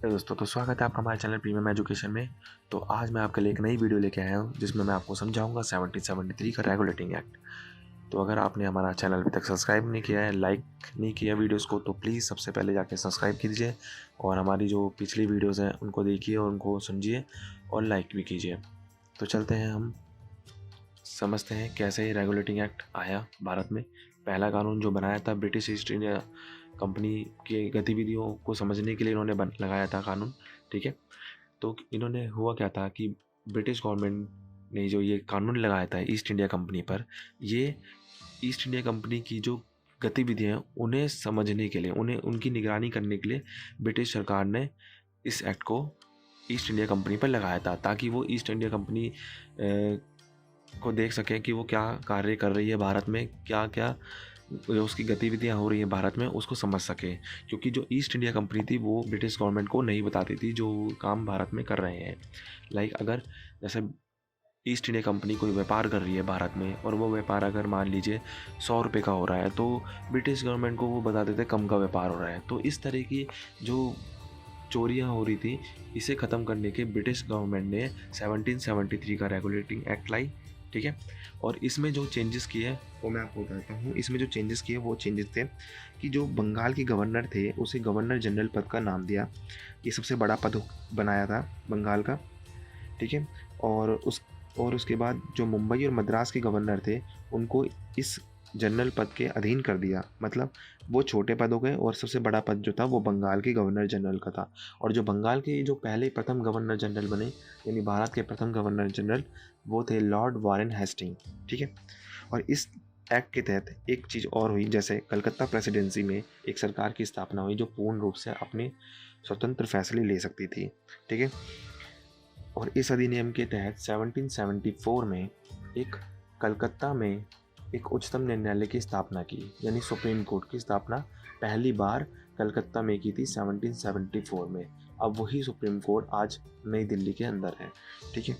दोस्तों, तो स्वागत है आपका हमारे चैनल प्रीमियम एजुकेशन में। तो आज मैं आपके लिए एक नई वीडियो लेके आया हूँ जिसमें मैं आपको समझाऊंगा 1773 का रेगुलेटिंग एक्ट। तो अगर आपने हमारा चैनल अभी तक सब्सक्राइब नहीं किया है, लाइक नहीं किया वीडियोस को, तो प्लीज़ सबसे पहले जाके सब्सक्राइब कीजिए और हमारी जो पिछली वीडियोस हैं उनको देखिए और उनको समझिए और लाइक भी कीजिए। तो चलते हैं, हम समझते हैं कैसे रेगुलेटिंग एक्ट आया भारत में। पहला कानून जो बनाया था ब्रिटिश ईस्ट इंडिया कंपनी की गतिविधियों को समझने के लिए इन्होंने लगाया था कानून। ठीक है, तो इन्होंने हुआ क्या था कि ब्रिटिश गवर्नमेंट ने जो ये कानून लगाया था ईस्ट इंडिया कंपनी पर, ये ईस्ट इंडिया कंपनी की जो गतिविधियाँ हैं उन्हें समझने के लिए, उन्हें उनकी निगरानी करने के लिए ब्रिटिश सरकार ने इस एक्ट को ईस्ट इंडिया कंपनी पर लगाया था, ताकि वो ईस्ट इंडिया कंपनी को देख सकें कि वो क्या कार्य कर रही है भारत में, क्या क्या जो उसकी गतिविधियाँ हो रही हैं भारत में, उसको समझ सके। क्योंकि जो ईस्ट इंडिया कंपनी थी वो ब्रिटिश गवर्नमेंट को नहीं बताती थी जो काम भारत में कर रहे हैं। लाइक अगर जैसे ईस्ट इंडिया कंपनी कोई व्यापार कर रही है भारत में और वो व्यापार अगर मान लीजिए 100 रुपये का हो रहा है, तो ब्रिटिश गवर्नमेंट को वो बता देते कम का व्यापार हो रहा है। तो इस तरह की जो चोरियाँ हो रही थी, इसे ख़त्म करने के ब्रिटिश गवर्नमेंट ने 1773 का रेगुलेटिंग एक्ट लाई। ठीक है, और इसमें जो चेंजेस किए वो मैं आपको बताता हूँ। इसमें जो चेंजेस किए वो चेंजेस थे कि जो बंगाल के गवर्नर थे उसे गवर्नर जनरल पद का नाम दिया। ये सबसे बड़ा पद बनाया था बंगाल का। ठीक है, और उसके बाद जो मुंबई और मद्रास के गवर्नर थे उनको इस जनरल पद के अधीन कर दिया। मतलब वो छोटे पद हो गए और सबसे बड़ा पद जो था वो बंगाल के गवर्नर जनरल का था। और जो बंगाल के जो पहले प्रथम गवर्नर जनरल बने, यानी भारत के प्रथम गवर्नर जनरल, वो थे लॉर्ड वारेन हेस्टिंग। ठीक है, और इस एक्ट के तहत एक चीज़ और हुई, जैसे कलकत्ता प्रेसिडेंसी में एक सरकार की स्थापना हुई जो पूर्ण रूप से अपने स्वतंत्र फैसले ले सकती थी। ठीक है, और इस अधिनियम के तहत 1774 में एक कलकत्ता में एक उच्चतम न्यायालय की स्थापना की, यानी सुप्रीम कोर्ट की स्थापना पहली बार कलकत्ता में की थी 1774 में। अब वही सुप्रीम कोर्ट आज नई दिल्ली के अंदर है। ठीक है,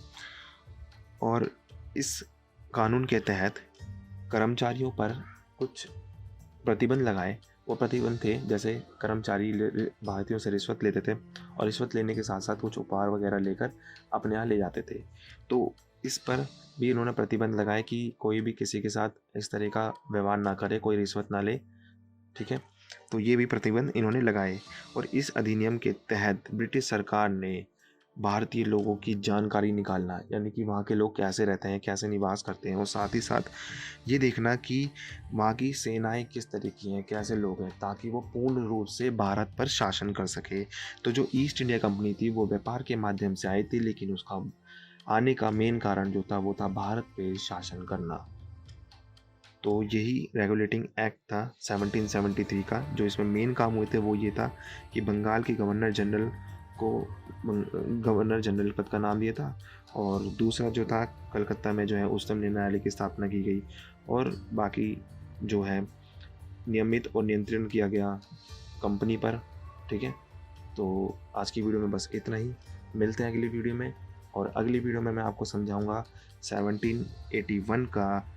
और इस कानून के तहत कर्मचारियों पर कुछ प्रतिबंध लगाए। वो प्रतिबंध थे, जैसे कर्मचारी भारतीयों से रिश्वत लेते थे और रिश्वत लेने के साथ साथ कुछ उपहार वगैरह लेकर अपने यहाँ ले जाते थे। तो इस पर भी इन्होंने प्रतिबंध लगाए कि कोई भी किसी के साथ इस तरह का व्यवहार ना करे, कोई रिश्वत ना ले। ठीक है, तो ये भी प्रतिबंध इन्होंने लगाए। और इस अधिनियम के तहत ब्रिटिश सरकार ने भारतीय लोगों की जानकारी निकालना, यानी कि वहाँ के लोग कैसे रहते हैं, कैसे निवास करते हैं, और साथ ही साथ ये देखना कि वहाँ की सेनाएं किस तरह की हैं, कैसे लोग हैं, ताकि वो पूर्ण रूप से भारत पर शासन कर सके। तो जो ईस्ट इंडिया कंपनी थी वो व्यापार के माध्यम से आई थी, लेकिन उसका आने का मेन कारण जो था वो था भारत पे शासन करना। तो यही रेगुलेटिंग एक्ट था 1773 का। जो इसमें मेन काम हुए थे वो ये था कि बंगाल के गवर्नर जनरल को गवर्नर जनरल पद का नाम दिया था, और दूसरा जो था कलकत्ता में जो है उच्चतम न्यायालय की स्थापना की गई, और बाकी जो है नियमित और नियंत्रण किया गया कंपनी पर। ठीक है, तो आज की वीडियो में बस इतना ही। मिलते हैं अगली वीडियो में, और अगली वीडियो में मैं आपको समझाऊंगा 1781 का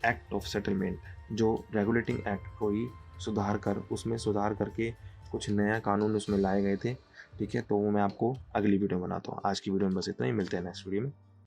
एक्ट ऑफ सेटलमेंट, जो रेगुलेटिंग एक्ट को ही सुधार कर, उसमें सुधार करके कुछ नया कानून उसमें लाए गए थे। ठीक है, तो वो मैं आपको अगली वीडियो में बनाता हूँ। आज की वीडियो में बस इतना ही। मिलते हैं नेक्स्ट वीडियो में।